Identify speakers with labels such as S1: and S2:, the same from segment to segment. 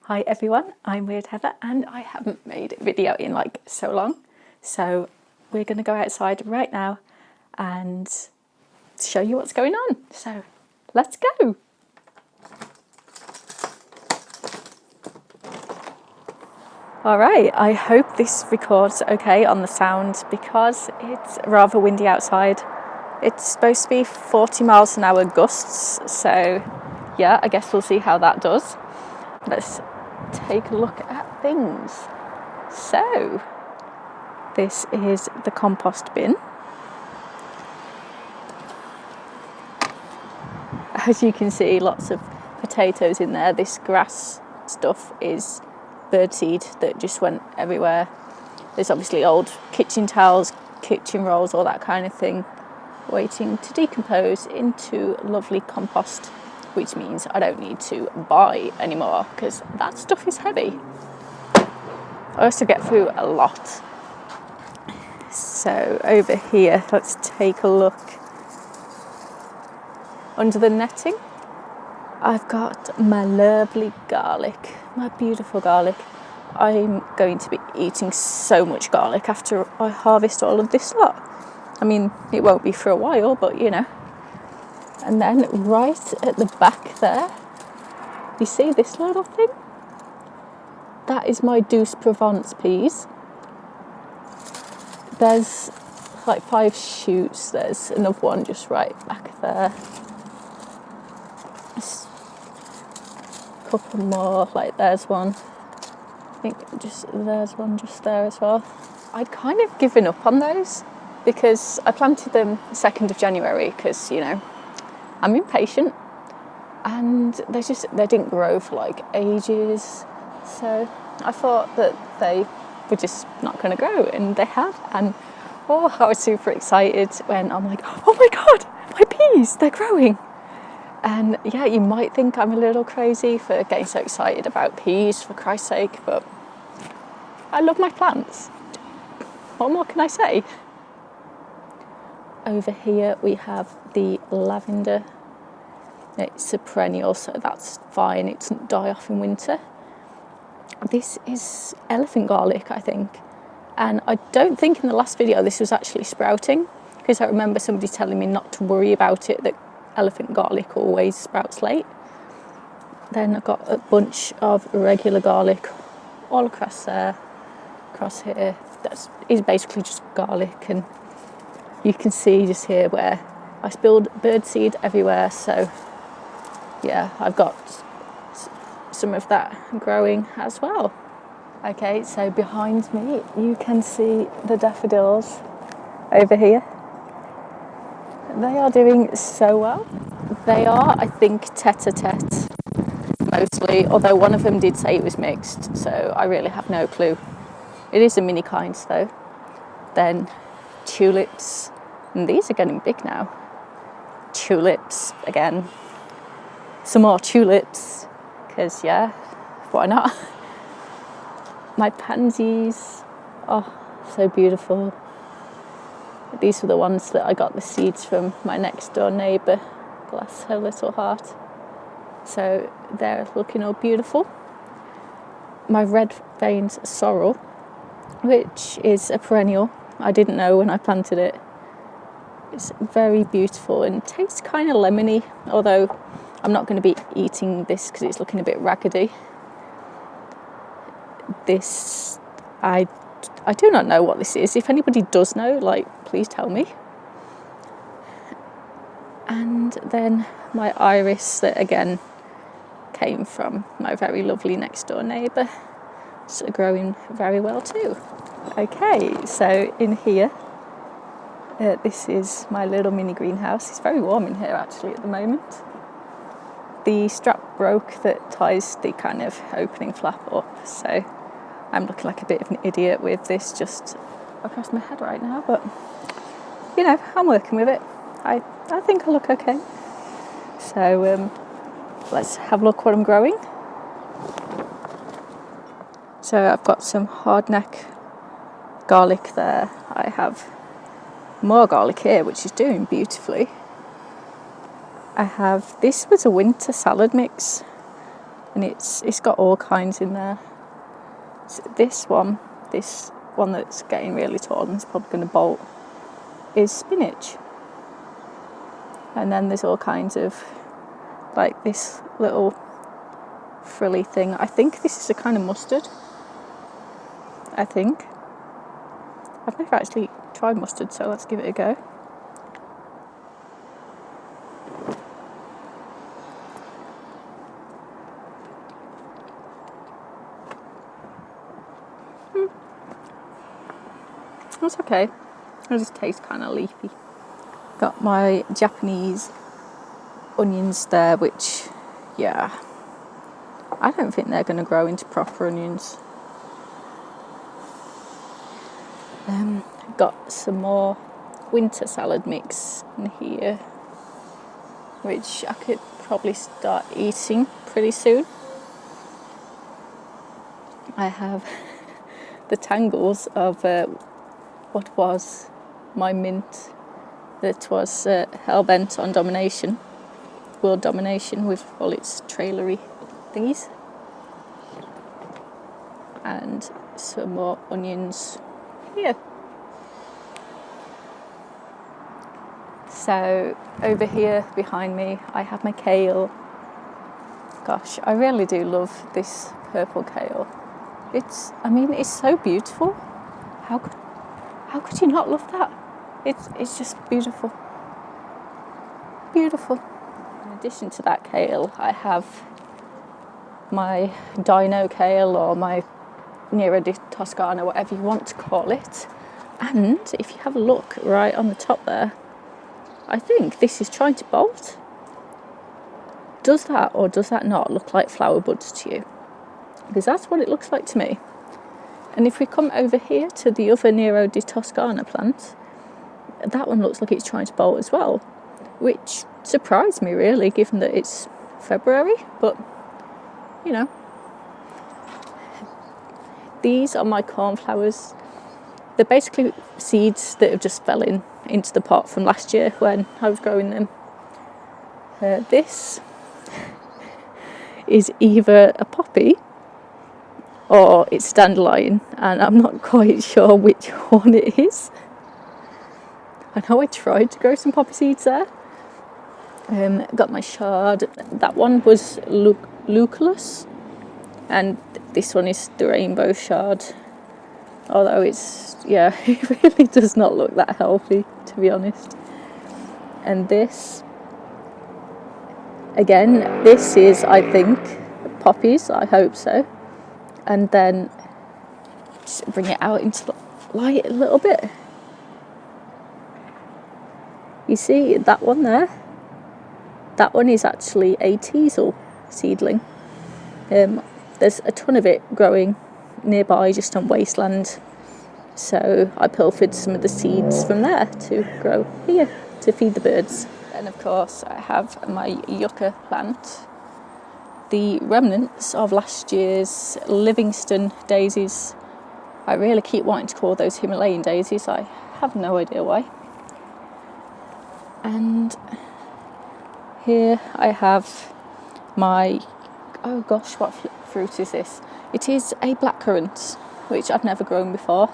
S1: Hi everyone, I'm Weird Heather and I haven't made a video in like so long. So we're going to go outside right now and show you what's going on. So let's go. Alright, I hope this records okay on the sound because it's rather windy outside. It's supposed to be 40 miles an hour gusts, so yeah, I guess we'll see how that does. Let's take a look at things. So, this is the compost bin. As you can see, lots of potatoes in there. This grass stuff is birdseed that just went everywhere. There's obviously old kitchen towels, kitchen rolls, all that kind of thing, waiting to decompose into lovely compost, which means I don't need to buy anymore because that stuff is heavy. I also get through a lot. So over here, let's take a look. Under the netting, I've got my lovely garlic, my beautiful garlic. I'm going to be eating so much garlic after I harvest all of this lot. I mean, it won't be for a while, but you know. And then right at the back there, you see this little thing? That is my douce Provence peas. There's like 5 shoots. There's another one just right back there. A couple more, like there's one. I think there's one just there as well. I'd kind of given up on those because I planted them 2nd of January because, you know, I'm impatient and they didn't grow for like ages. So I thought that they were just not going to grow, and they have. And oh, I was super excited when I'm like, oh my God, my peas, they're growing. And yeah, you might think I'm a little crazy for getting so excited about peas, for Christ's sake, but I love my plants. What more can I say? Over here we have the lavender. It's a perennial, so that's fine. It doesn't die off in winter. This is elephant garlic, I think. And I don't think in the last video this was actually sprouting, because I remember somebody telling me not to worry about it, that elephant garlic always sprouts late. Then I've got a bunch of regular garlic all across there, across here. That is basically just garlic, and you can see just here where I spilled birdseed everywhere. So yeah, I've got some of that growing as well. Okay, so behind me you can see the daffodils over here. They are doing so well. They are, I think, tete-a-tete mostly, although one of them did say it was mixed, so I really have no clue. It is a mini kind though. Then tulips, and these are getting big now. Tulips again. Some more tulips, because yeah, why not? My pansies, oh, so beautiful. These were the ones that I got the seeds from my next door neighbour, bless her little heart. So they're looking all beautiful. My red veined sorrel, which is a perennial, I didn't know when I planted it. It's very beautiful and tastes kind of lemony, although I'm not going to be eating this because it's looking a bit raggedy. This, I do not know what this is. If anybody does know, like, please tell me. And then my iris that again came from my very lovely next door neighbour. It's growing very well too. Okay, so in here, this is my little mini greenhouse. It's very warm in here actually at the moment. The strap broke that ties the kind of opening flap up, so I'm looking like a bit of an idiot with this just across my head right now, but you know, I'm working with it. I think I look okay. So let's have a look what I'm growing. So I've got some hardneck garlic there. I have more garlic here, which is doing beautifully. I have, this was a winter salad mix. and it's got all kinds in there. So this one that's getting really tall and is probably going to bolt is spinach. And then there's all kinds of, like this little frilly thing. I think this is a kind of mustard. I think. I've never actually tried mustard, so let's give it a go. That's okay. It just tastes kind of leafy. Got my Japanese onions there, which, yeah, I don't think they're going to grow into proper onions. Got some more winter salad mix in here, which I could probably start eating pretty soon. I have the tangles of what was my mint that was hell-bent on domination, world domination, with all its trailery thingies. And some more onions here. So over here behind me I have my kale. Gosh, I really do love this purple kale. It's so beautiful. How could you not love that? It's just beautiful. Beautiful. In addition to that kale, I have my dino kale, or my Nero di Toscana, whatever you want to call it. And if you have a look right on the top there, I think this is trying to bolt. Does that or does that not look like flower buds to you? Because that's what it looks like to me. And if we come over here to the other Nero di Toscana plant, that one looks like it's trying to bolt as well, which surprised me really, given that it's February. But, you know, these are my cornflowers. They're basically seeds that have just fell into the pot from last year when I was growing them. This is either a poppy or it's dandelion, and I'm not quite sure which one it is. I know I tried to grow some poppy seeds there. Got my shard. That one was Lucullus, and this one is the rainbow shard. Although it really does not look that healthy, to be honest. And this, again, this is, I think, poppies, I hope so. And then just bring it out into the light a little bit. You see that one there? That one is actually a teasel seedling. There's a ton of it growing nearby, just on wasteland. So I pilfered some of the seeds from there to grow here to feed the birds. And of course I have my yucca plant, the remnants of last year's Livingston daisies. I really keep wanting to call those Himalayan daisies. I have no idea why. And here I have my, oh gosh, what fruit is this? It is a blackcurrant, which I've never grown before.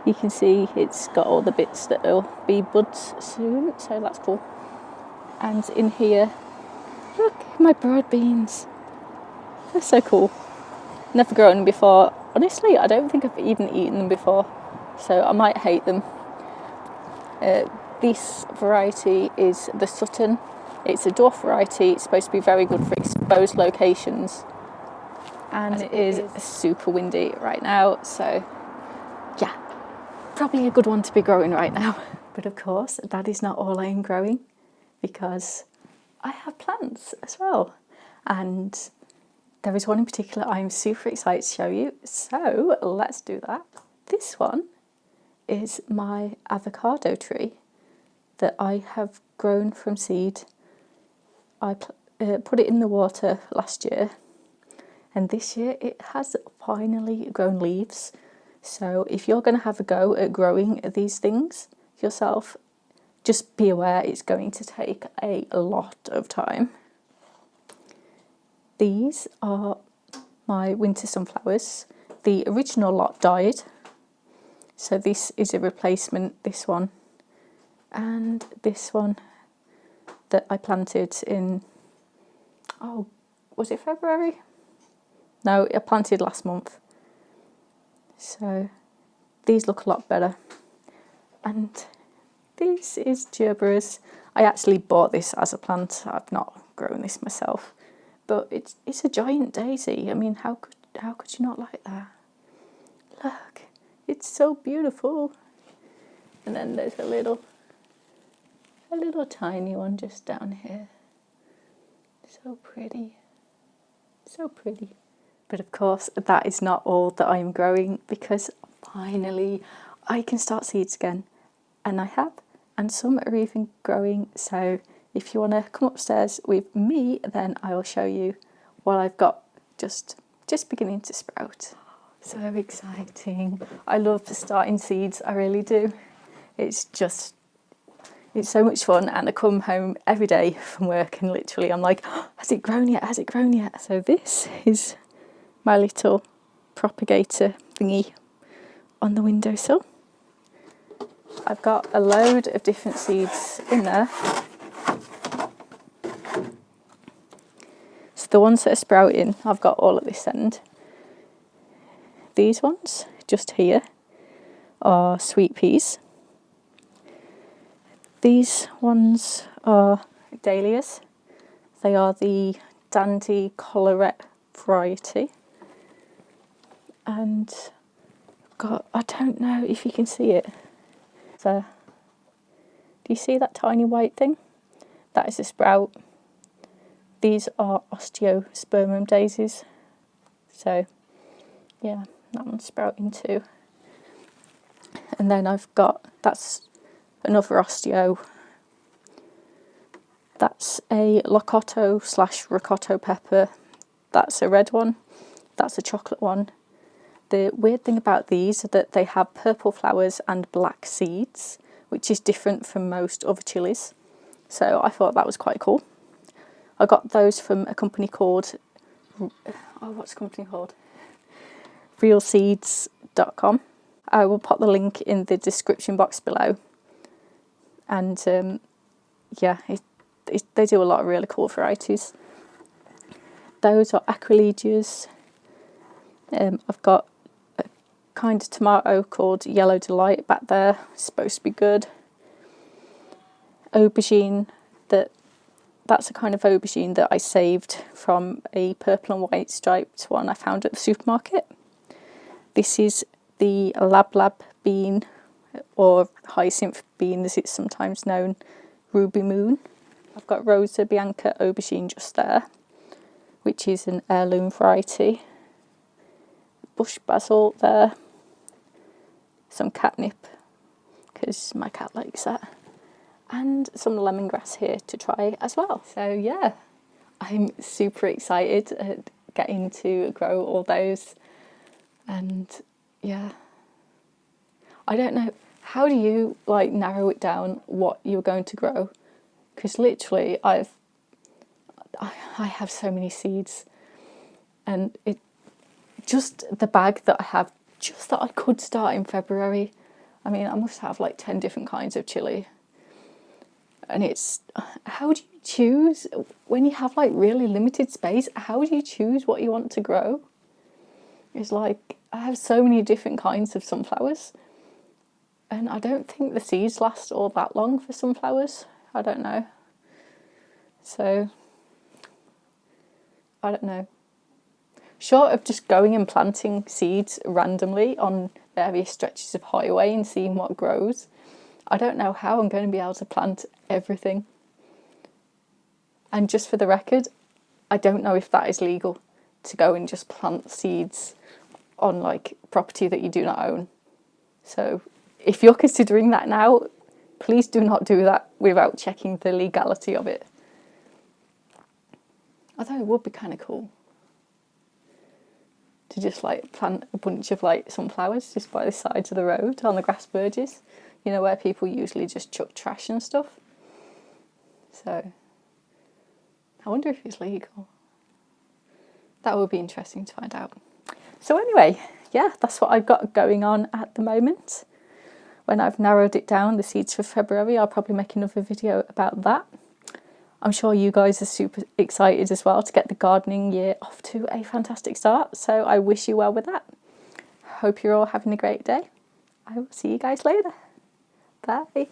S1: You can see it's got all the bits that will be buds soon, so that's cool. And in here, look, my broad beans. They're so cool. Never grown them before. Honestly, I don't think I've even eaten them before, so I might hate them. This variety is the Sutton. It's a dwarf variety. It's supposed to be very good for exposed locations. And it is super windy right now, so yeah, probably a good one to be growing right now. But of course, that is not all I am growing, because I have plants as well. And there is one in particular I'm super excited to show you, so let's do that. This one is my avocado tree that I have grown from seed. I put it in the water last year, and this year it has finally grown leaves. So if you're going to have a go at growing these things yourself, just be aware it's going to take a lot of time, These are my winter sunflowers. The original lot died, so this is a replacement, this one. And this one that I planted in, oh, was it February? No, I planted last month. So these look a lot better. And this is Gerberas. I actually bought this as a plant. I've not grown this myself. But it's a giant daisy. I mean, how could you not like that? Look, it's so beautiful. And then there's a little tiny one just down here. So pretty. So pretty. But of course, that is not all that I am growing, because finally I can start seeds again. And I have. And some are even growing. So if you want to come upstairs with me, then I will show you what I've got just beginning to sprout. So exciting. I love starting seeds. I really do. It's so much fun, and I come home every day from work and literally I'm like, oh, has it grown yet? Has it grown yet? So this is my little propagator thingy on the windowsill. I've got a load of different seeds in there. So the ones that are sprouting, I've got all at this end. These ones, just here, are sweet peas. These ones are dahlias. They are the Dandy Collarette variety. And I don't know if you can see it. So, do you see that tiny white thing? That is a sprout. These are osteospermum daisies. So, yeah, that one's sprouting too. And then that's another osteo. That's a locato/ricotta pepper. That's a red one. That's a chocolate one. The weird thing about these are that they have purple flowers and black seeds, which is different from most other chilies. So I thought that was quite cool. I got those from a company called, what's the company called? realseeds.com. I will pop the link in the description box below. And yeah, they do a lot of really cool varieties. Those are acrylegias. I've got a kind of tomato called Yellow Delight back there. It's supposed to be good. Aubergine, that's a kind of aubergine that I saved from a purple and white striped one I found at the supermarket. This is the Lab bean, or hyacinth bean as it's sometimes known, Ruby Moon. I've got Rosa Bianca aubergine just there, which is an heirloom variety. Bush basil there. Some catnip, because my cat likes that. And some lemongrass here to try as well. So yeah, I'm super excited at getting to grow all those. And yeah, I don't know, how do you like narrow it down what you're going to grow? Because literally I have so many seeds, and it just the bag that I have, just that I could start in February. I mean, I must have like 10 different kinds of chili. And it's, how do you choose when you have like really limited space? How do you choose what you want to grow? It's like, I have so many different kinds of sunflowers, and I don't think the seeds last all that long for sunflowers. I don't know. So, I don't know. Short of just going and planting seeds randomly on various stretches of highway and seeing what grows, I don't know how I'm going to be able to plant everything. And just for the record, I don't know if that is legal, to go and just plant seeds on like property that you do not own. So if you're considering that now, please do not do that without checking the legality of it. Although it would be kind of cool to just like plant a bunch of like sunflowers just by the sides of the road on the grass verges, you know, where people usually just chuck trash and stuff. So I wonder if it's legal. That will be interesting to find out. So anyway, yeah, that's what I've got going on at the moment. When I've narrowed it down, the seeds for February, I'll probably make another video about that. I'm sure you guys are super excited as well to get the gardening year off to a fantastic start. So I wish you well with that. Hope you're all having a great day. I will see you guys later. Bye.